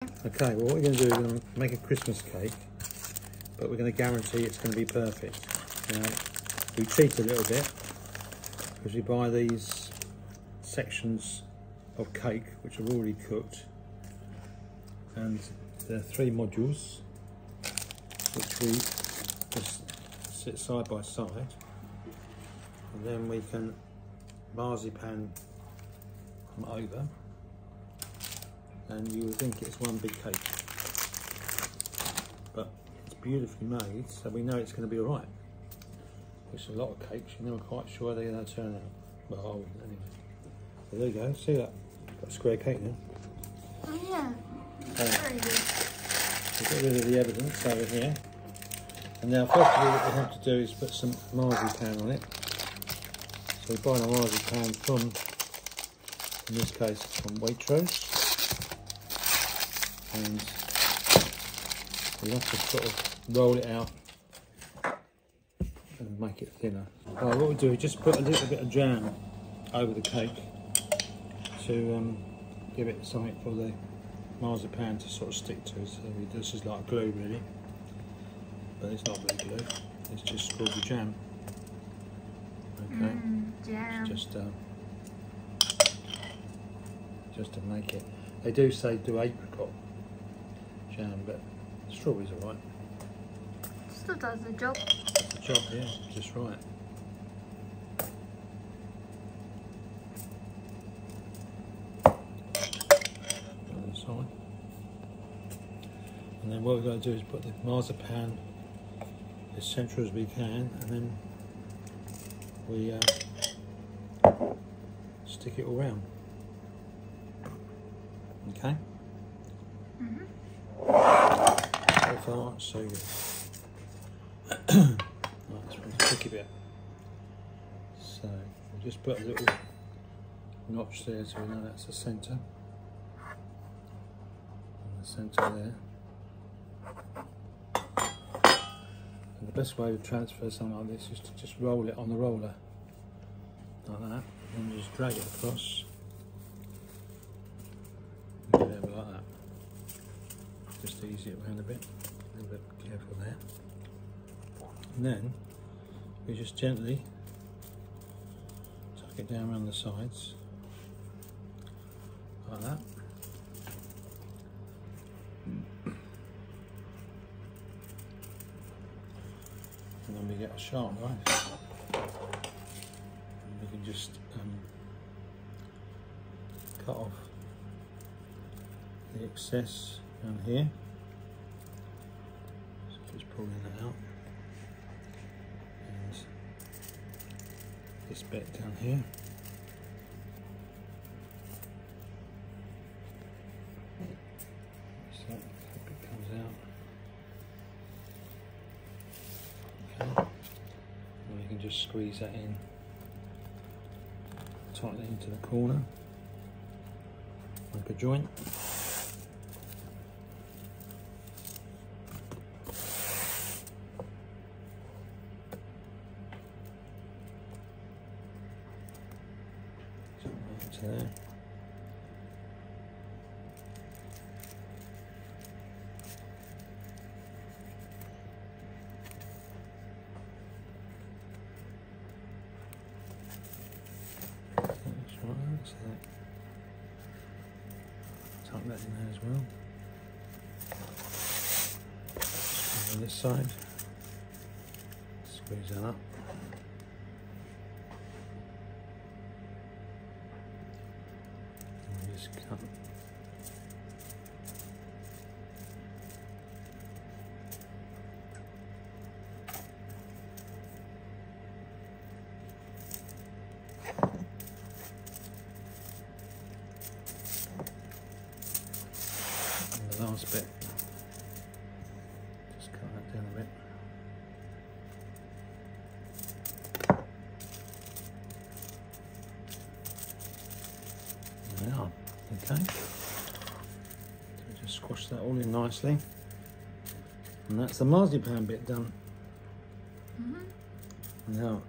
Okay, well what we're going to do is we're going to make a Christmas cake, but we're going to guarantee it's going to be perfect. Now, we cheat a little bit because we buy these sections of cake which are already cooked, and there are 3 modules which we just sit side by side, and then we can marzipan them over, and you would think it's one big cake, but it's beautifully made, so we know it's going to be all right. Which is a lot of cakes, you're never quite sure they're going to turn out. Well, I wouldn't anyway. So there you go, see that? Got a square cake now. Oh yeah, very good. We'll get rid of the evidence over here. And now first of all what we have to do is put some marzipan on it. So we're buying a marzipan from, in this case, from Waitrose. And we have to sort of roll it out and make it thinner. Right, what we do is just put a little bit of jam over the cake to give it something for the marzipan to sort of stick to. So this is like glue really, but it's not really glue, it's just strawberry jam. Okay, jam. It's just to make it. They do say do apricot jam, but strawberries are right. Still does the job. That's the job, yeah, just right. On the side. And then what we're going to do is put the marzipan as central as we can, and then we stick it all round. Okay? So far, so good. Right, this one's a tricky bit. So we'll just put a little notch there so we know that's the centre. And the centre there. And the best way to transfer something like this is to just roll it on the roller. Like that. And just drag it across. And get it like that. Just ease it around a bit. A little bit careful there. And then we just gently tuck it down around the sides, like that. And then we get a sharp knife. And we can just cut off the excess down here. So just pulling that out. And this bit down here. So that bit comes out. Okay. And we can just squeeze that in tightly into the corner, like a joint. There. That's right, so tuck that in there as well. Just on this side, squeeze that up. Cut. And the last bit, just cut that down a bit. There we are. Okay, so just squash that all in nicely, and that's the marzipan bit done. Now,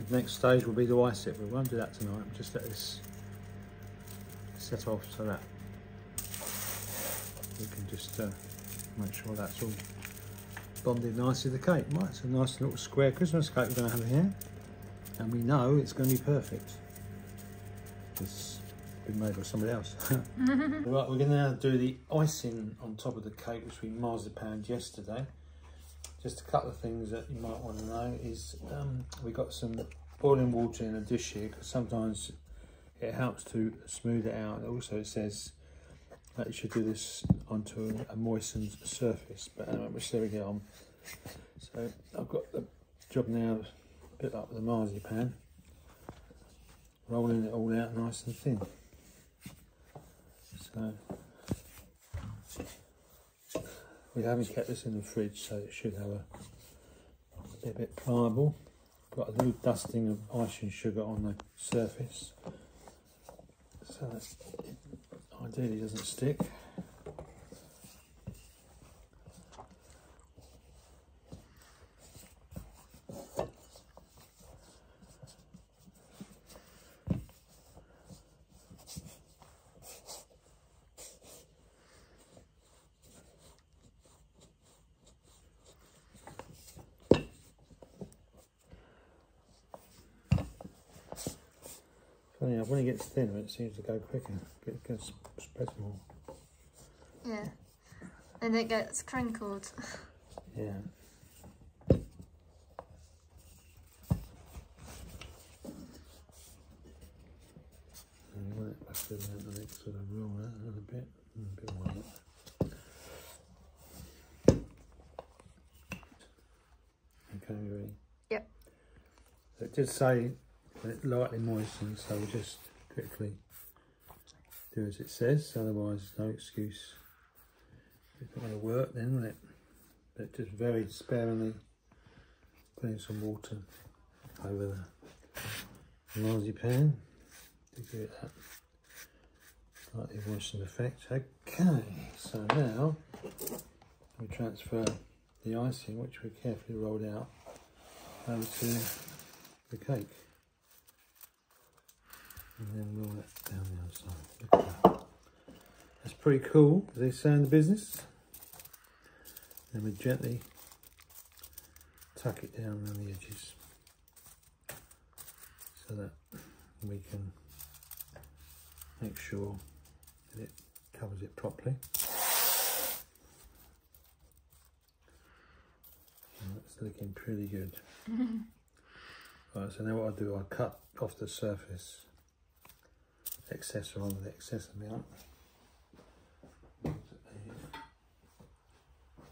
next stage will be to ice it. We won't do that tonight. Just let this set off so that we can just make sure that's all bonded nicely to the cake. Right, it's a nice little square Christmas cake we're going to have here, and we know it's going to be perfect. It's been made by somebody else. Right, we're going to now do the icing on top of the cake, which we marzipaned yesterday. Just a couple of things that you might want to know is we got some boiling water in a dish here, because sometimes it helps to smooth it out. Also it says that you should do this onto a moistened surface, but anyway, we'll see how we get on. So I've got the job now of a bit up the marzipan, rolling it all out nice and thin. So we haven't kept this in the fridge, so it should have be a bit pliable. Got a little dusting of icing sugar on the surface, so that it ideally doesn't stick. Funny enough, when it gets thinner, it seems to go quicker. It gets spread more. Yeah, and it gets crinkled. Yeah. And you want it back to the next sort of roll that a little bit, and a bit more of it. Okay, you ready? Yep. So it did say when it's lightly moistened, so we'll just quickly do as it says, otherwise no excuse. It's not going to work then, will it? But just very sparingly putting some water over the marzipan to give it that slightly moistened effect. Okay, so now we transfer the icing, which we carefully rolled out, over to the cake. And then roll it down the other side. Look at that. That's pretty cool, as they say in the business. Then we gently tuck it down around the edges so that we can make sure that it covers it properly. And that's looking pretty good. Right, so now what I do, I cut off the surface excess or the excess amount.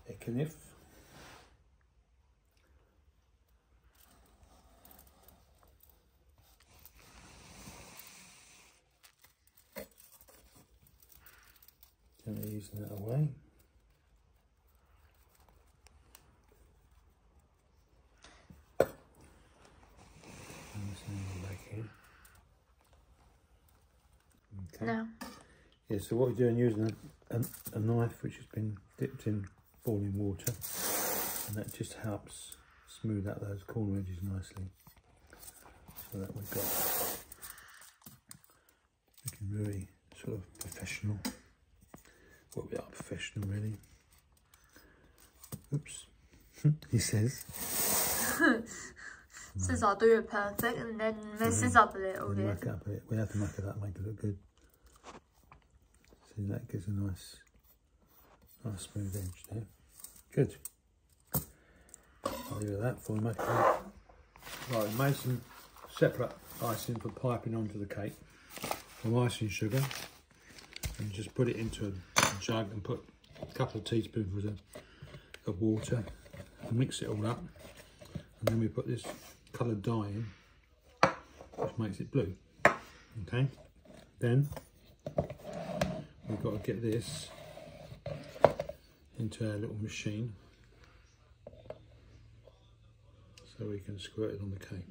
A knife. Gently using that away. And this back here. Okay. No. Yeah, so what we're doing, using a knife which has been dipped in boiling water, and that just helps smooth out those corner edges nicely, so that we've got looking very sort of professional. Well, we are professional really. Oops, he says. Says I'll do it perfect and then messes up a little bit. Muck it up a bit. We have to muck it up, make it look good. See, that gives a nice smooth edge there. Good. I'll leave that for we make it up. Right, we made some separate icing for piping onto the cake from icing sugar, and just put it into a jug and put a couple of teaspoonfuls of water and mix it all up, and then we put this coloured dye in, which makes it blue. Okay, then we've got to get this into our little machine so we can squirt it on the cake.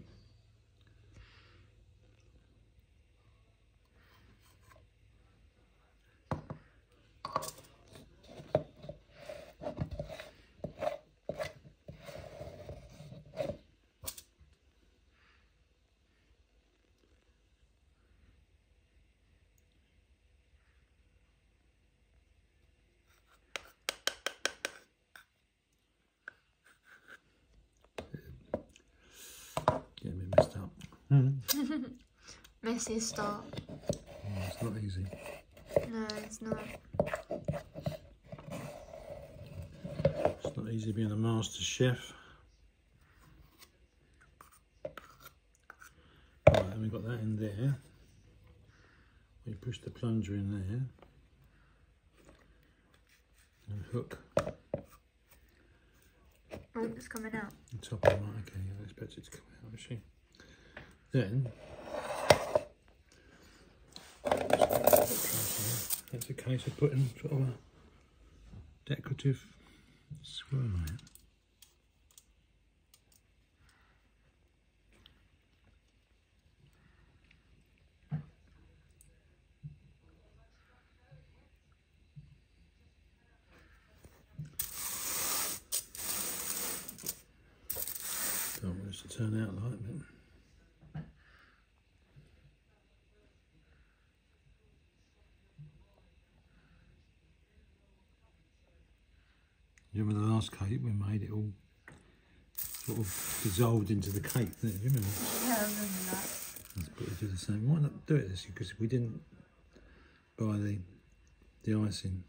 Messy start. Oh, it's not easy. No, it's not. It's not easy being a master chef. Right, then we've got that in there. We push the plunger in there. And hook. Oh, it's coming out. The top of it, right, okay, I expect it to come out actually. Then, that's a case of putting sort of a decorative swirl on it. Don't want this to turn out like that. You remember the last cake we made it all sort of dissolved into the cake, didn't you? Remember? Yeah, I remember that. Let's put it do the same. Why not do it this year? Because we didn't buy the icing.